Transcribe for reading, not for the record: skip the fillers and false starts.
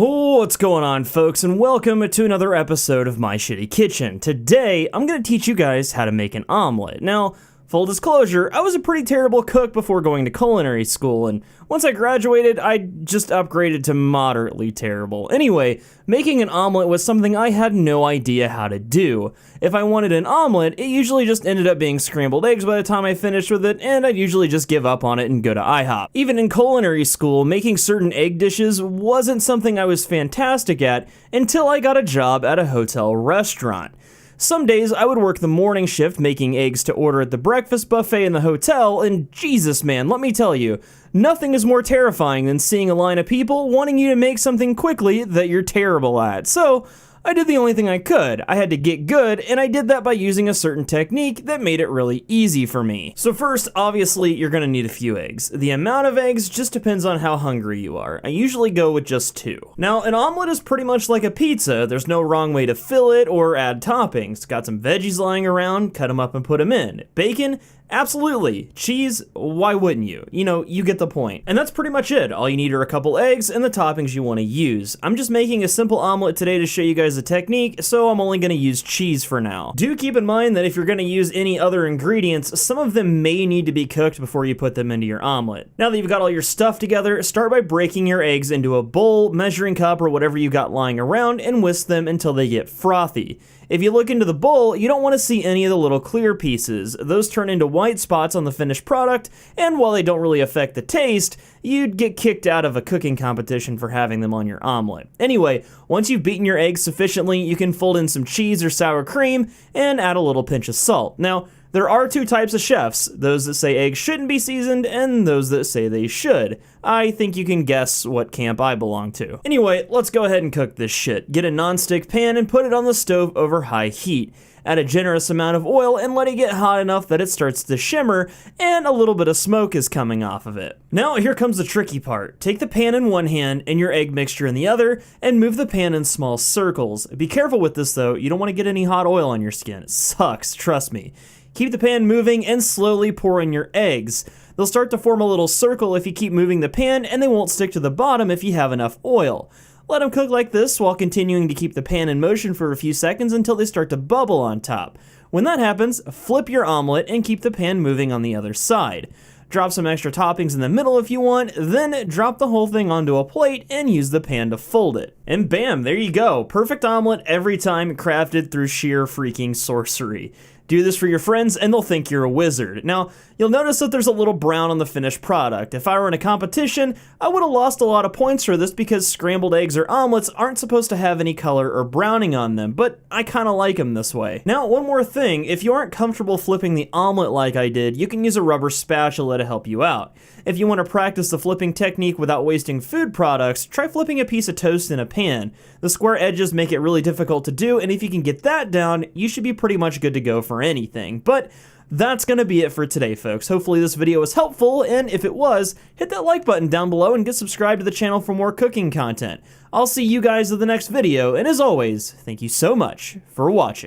Oh, what's going on, folks, and welcome to another episode of My Shitty Kitchen. Today, I'm gonna teach you guys how to make an omelet. Now, full disclosure, I was a pretty terrible cook before going to culinary school, and once I graduated, I just upgraded to moderately terrible. Anyway, making an omelet was something I had no idea how to do. If I wanted an omelet, it usually just ended up being scrambled eggs by the time I finished with it, and I'd usually just give up on it and go to IHOP. Even in culinary school, making certain egg dishes wasn't something I was fantastic at until I got a job at a hotel restaurant. Some days I would work the morning shift making eggs to order at the breakfast buffet in the hotel, and Jesus man, let me tell you, nothing is more terrifying than seeing a line of people wanting you to make something quickly that you're terrible at. So, I did the only thing I could. I had to get good, and I did that by using a certain technique that made it really easy for me. So first, obviously, you're gonna need a few eggs. The amount of eggs just depends on how hungry you are. I usually go with just 2. Now, an omelet is pretty much like a pizza. There's no wrong way to fill it or add toppings. Got some veggies lying around, cut them up and put them in. Bacon? Absolutely. Cheese? Why wouldn't you? You know, you get the point. And that's pretty much it. All you need are a couple eggs and the toppings you want to use. I'm just making a simple omelet today to show you guys the technique, so I'm only going to use cheese for now. Do keep in mind that if you're going to use any other ingredients, some of them may need to be cooked before you put them into your omelet. Now that you've got all your stuff together, start by breaking your eggs into a bowl, measuring cup, or whatever you got lying around, and whisk them until they get frothy. If you look into the bowl, you don't want to see any of the little clear pieces. Those turn into white spots on the finished product, and while they don't really affect the taste, you'd get kicked out of a cooking competition for having them on your omelet. Anyway, once you've beaten your eggs sufficiently, you can fold in some cheese or sour cream and add a little pinch of salt. Now, there are 2 types of chefs, those that say eggs shouldn't be seasoned and those that say they should. I think you can guess what camp I belong to. Anyway, let's go ahead and cook this shit. Get a non-stick pan and put it on the stove over high heat. Add a generous amount of oil and let it get hot enough that it starts to shimmer and a little bit of smoke is coming off of it. Now here comes the tricky part. Take the pan in one hand and your egg mixture in the other and move the pan in small circles. Be careful with this though, you don't want to get any hot oil on your skin. It sucks, trust me. Keep the pan moving and slowly pour in your eggs. They'll start to form a little circle if you keep moving the pan, and they won't stick to the bottom if you have enough oil. Let them cook like this while continuing to keep the pan in motion for a few seconds until they start to bubble on top. When that happens, flip your omelet and keep the pan moving on the other side. Drop some extra toppings in the middle if you want, then drop the whole thing onto a plate and use the pan to fold it. And bam, there you go. Perfect omelet every time, crafted through sheer freaking sorcery. Do this for your friends and they'll think you're a wizard. Now, you'll notice that there's a little brown on the finished product. If I were in a competition, I would have lost a lot of points for this because scrambled eggs or omelets aren't supposed to have any color or browning on them, but I kinda like them this way. Now, one more thing, if you aren't comfortable flipping the omelet like I did, you can use a rubber spatula to help you out. If you want to practice the flipping technique without wasting food products, try flipping a piece of toast in a pan. The square edges make it really difficult to do, and if you can get that down, you should be pretty much good to go for anything. But that's gonna be it for today, folks. Hopefully this video was helpful, and if it was, hit that like button down below and get subscribed to the channel for more cooking content. I'll see you guys in the next video, and as always, thank you so much for watching.